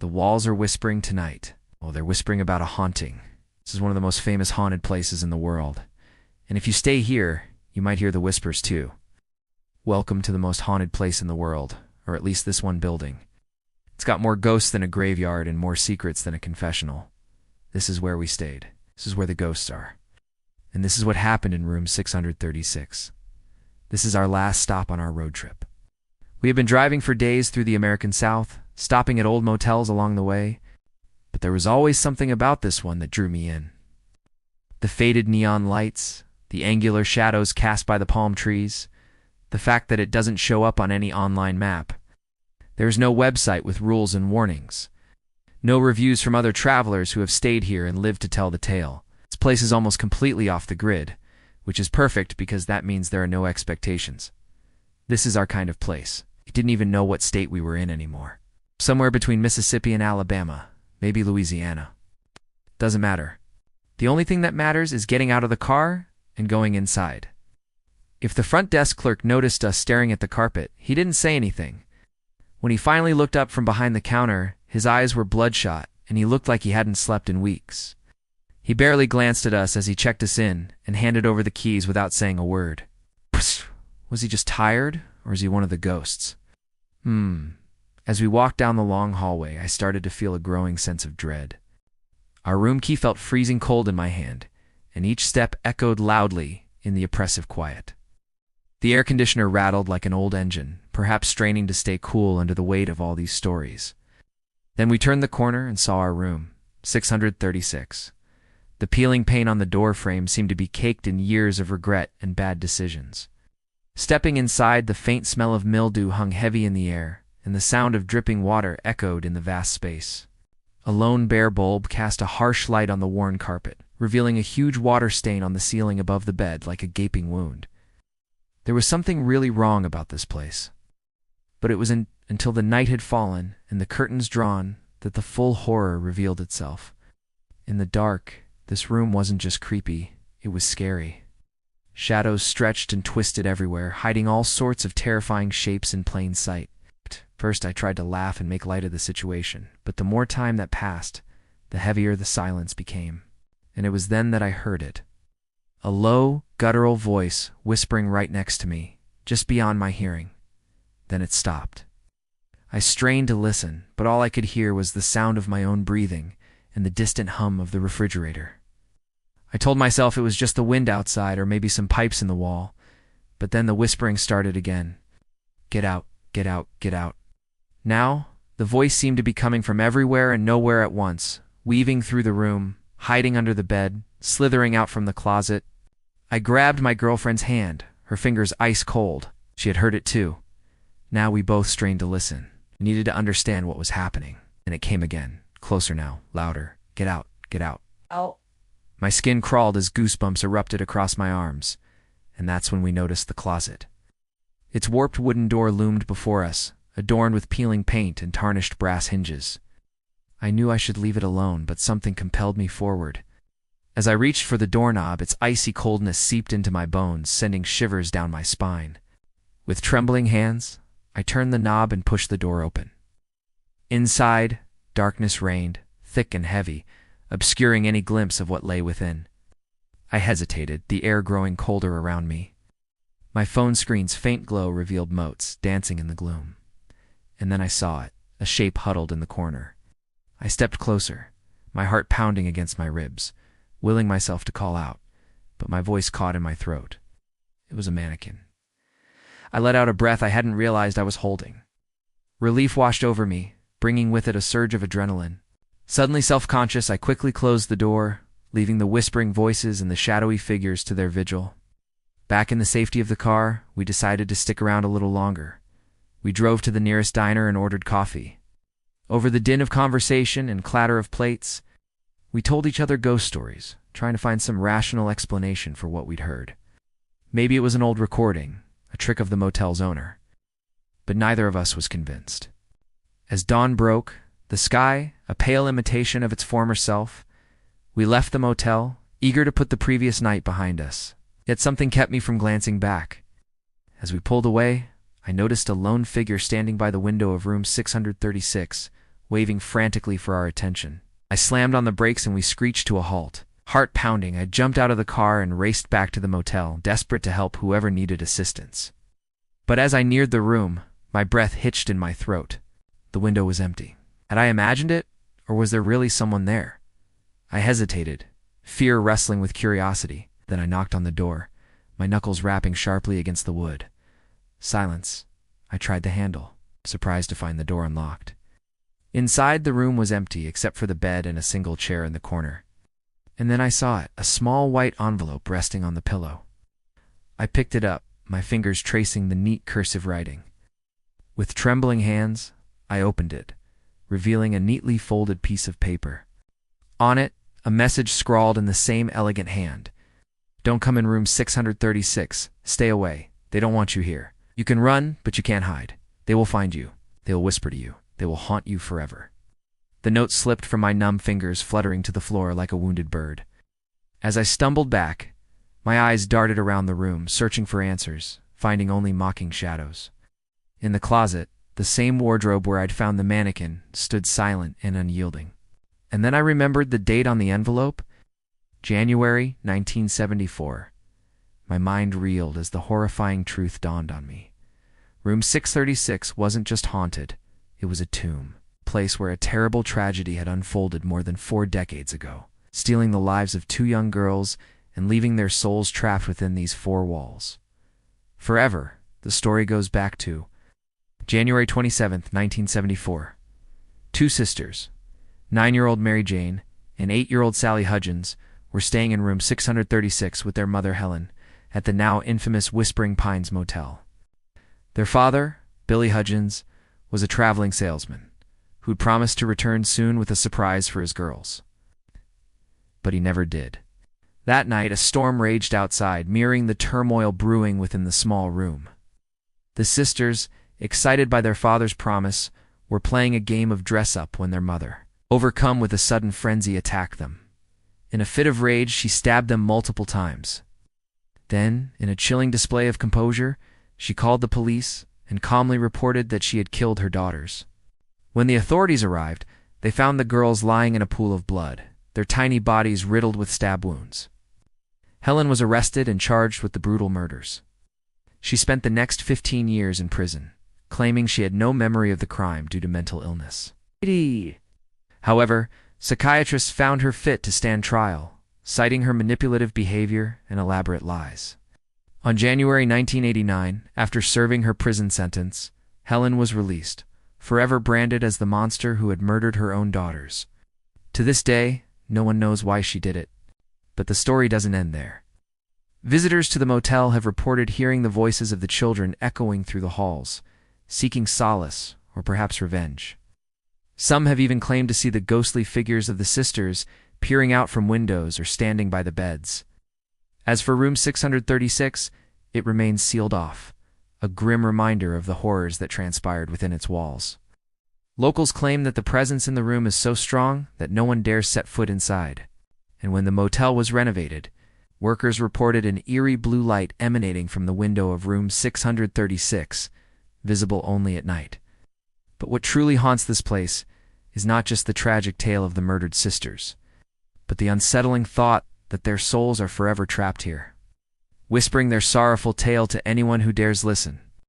The walls are whispering tonight. Oh, they're whispering about a haunting. This is one of the most famous haunted places in the world. And if you stay here, you might hear the whispers too. Welcome to the most haunted place in the world, or at least this one building. It's got more ghosts than a graveyard and more secrets than a confessional. This is where we stayed. This is where the ghosts are. And this is what happened in room 636. This is our last stop on our road trip. We have been driving for days through the American South, stopping at old motels along the way, but there was always something about this one that drew me in. The faded neon lights, the angular shadows cast by the palm trees, the fact that it doesn't show up on any online map. There's no website with rules and warnings. No reviews from other travelers who have stayed here and lived to tell the tale. This place is almost completely off the grid, which is perfect because that means there are no expectations. This is our kind of place. We didn't even know what state we were in anymore. Somewhere between Mississippi and Alabama, maybe Louisiana. Doesn't matter. The only thing that matters is getting out of the car and going inside. If the front desk clerk noticed us staring at the carpet, he didn't say anything. When he finally looked up from behind the counter, his eyes were bloodshot, and he looked like he hadn't slept in weeks. He barely glanced at us as he checked us in and handed over the keys without saying a word. Was he just tired, or is he one of the ghosts? As we walked down the long hallway, I started to feel a growing sense of dread. Our room key felt freezing cold in my hand, and each step echoed loudly in the oppressive quiet. The air conditioner rattled like an old engine, perhaps straining to stay cool under the weight of all these stories. Then we turned the corner and saw our room, 636. The peeling paint on the door frame seemed to be caked in years of regret and bad decisions. Stepping inside, the faint smell of mildew hung heavy in the air, and the sound of dripping water echoed in the vast space. A lone bare bulb cast a harsh light on the worn carpet, revealing a huge water stain on the ceiling above the bed like a gaping wound. There was something really wrong about this place. But it was until the night had fallen and the curtains drawn that the full horror revealed itself. In the dark, this room wasn't just creepy, it was scary. Shadows stretched and twisted everywhere, hiding all sorts of terrifying shapes in plain sight. First, I tried to laugh and make light of the situation, but the more time that passed, the heavier the silence became. And it was then that I heard it. A low, guttural voice whispering right next to me, just beyond my hearing. Then it stopped. I strained to listen, but all I could hear was the sound of my own breathing and the distant hum of the refrigerator. I told myself it was just the wind outside or maybe some pipes in the wall, but then the whispering started again. Get out, get out, get out. Now, the voice seemed to be coming from everywhere and nowhere at once, weaving through the room, hiding under the bed, slithering out from the closet. I grabbed my girlfriend's hand, her fingers ice cold. She had heard it too. Now we both strained to listen. We needed to understand what was happening. And it came again, closer now, louder. Get out, get out. Out. My skin crawled as goosebumps erupted across my arms, and that's when we noticed the closet. Its warped wooden door loomed before us, adorned with peeling paint and tarnished brass hinges. I knew I should leave it alone, but something compelled me forward. As I reached for the doorknob, its icy coldness seeped into my bones, sending shivers down my spine. With trembling hands, I turned the knob and pushed the door open. Inside, darkness reigned, thick and heavy, obscuring any glimpse of what lay within. I hesitated, the air growing colder around me. My phone screen's faint glow revealed motes dancing in the gloom. And then I saw it, a shape huddled in the corner. I stepped closer, my heart pounding against my ribs, willing myself to call out, but my voice caught in my throat. It was a mannequin. I let out a breath I hadn't realized I was holding. Relief washed over me, bringing with it a surge of adrenaline. Suddenly self-conscious, I quickly closed the door, leaving the whispering voices and the shadowy figures to their vigil. Back in the safety of the car, we decided to stick around a little longer. We drove to the nearest diner and ordered coffee. Over the din of conversation and clatter of plates, we told each other ghost stories, trying to find some rational explanation for what we'd heard. Maybe it was an old recording, a trick of the motel's owner. But neither of us was convinced. As dawn broke, the sky, a pale imitation of its former self, we left the motel, eager to put the previous night behind us. Yet something kept me from glancing back. As we pulled away, I noticed a lone figure standing by the window of room 636, waving frantically for our attention. I slammed on the brakes and we screeched to a halt. Heart pounding, I jumped out of the car and raced back to the motel, desperate to help whoever needed assistance. But as I neared the room, my breath hitched in my throat. The window was empty. Had I imagined it, or was there really someone there? I hesitated, fear wrestling with curiosity. Then I knocked on the door, my knuckles rapping sharply against the wood. Silence. I tried the handle, surprised to find the door unlocked. Inside, the room was empty except for the bed and a single chair in the corner. And then I saw it, a small white envelope resting on the pillow. I picked it up, my fingers tracing the neat cursive writing. With trembling hands, I opened it, revealing a neatly folded piece of paper. On it, a message scrawled in the same elegant hand. Don't come in room 636. Stay away. They don't want you here. You can run, but you can't hide. They will find you. They will whisper to you. They will haunt you forever. The note slipped from my numb fingers, fluttering to the floor like a wounded bird. As I stumbled back, my eyes darted around the room, searching for answers, finding only mocking shadows. In the closet, the same wardrobe where I'd found the mannequin stood silent and unyielding. And then I remembered the date on the envelope, January 1974. My mind reeled as the horrifying truth dawned on me. Room 636 wasn't just haunted, it was a tomb, a place where a terrible tragedy had unfolded more than 4 decades ago, stealing the lives of 2 young girls and leaving their souls trapped within these 4 walls. Forever, the story goes back to January 27, 1974. 2 sisters, 9-year-old Mary Jane and 8-year-old Sally Hudgens, were staying in room 636 with their mother Helen at the now infamous Whispering Pines Motel. Their father, Billy Hudgens, was a traveling salesman who'd promised to return soon with a surprise for his girls. But he never did. That night, a storm raged outside, mirroring the turmoil brewing within the small room. The sisters, excited by their father's promise, were playing a game of dress-up when their mother, overcome with a sudden frenzy, attacked them. In a fit of rage, she stabbed them multiple times. Then, in a chilling display of composure, she called the police and calmly reported that she had killed her daughters. When the authorities arrived, they found the girls lying in a pool of blood, their tiny bodies riddled with stab wounds. Helen was arrested and charged with the brutal murders. She spent the next 15 years in prison, claiming she had no memory of the crime due to mental illness. However, psychiatrists found her fit to stand trial, citing her manipulative behavior and elaborate lies. On January 1989, after serving her prison sentence, Helen was released, forever branded as the monster who had murdered her own daughters. To this day, no one knows why she did it, but the story doesn't end there. Visitors to the motel have reported hearing the voices of the children echoing through the halls, seeking solace or perhaps revenge. Some have even claimed to see the ghostly figures of the sisters peering out from windows or standing by the beds. As for room 636, it remains sealed off, a grim reminder of the horrors that transpired within its walls. Locals claim that the presence in the room is so strong that no one dares set foot inside. And when the motel was renovated, workers reported an eerie blue light emanating from the window of room 636, visible only at night. But what truly haunts this place is not just the tragic tale of the murdered sisters, but the unsettling thought that their souls are forever trapped here, whispering their sorrowful tale to anyone who dares listen.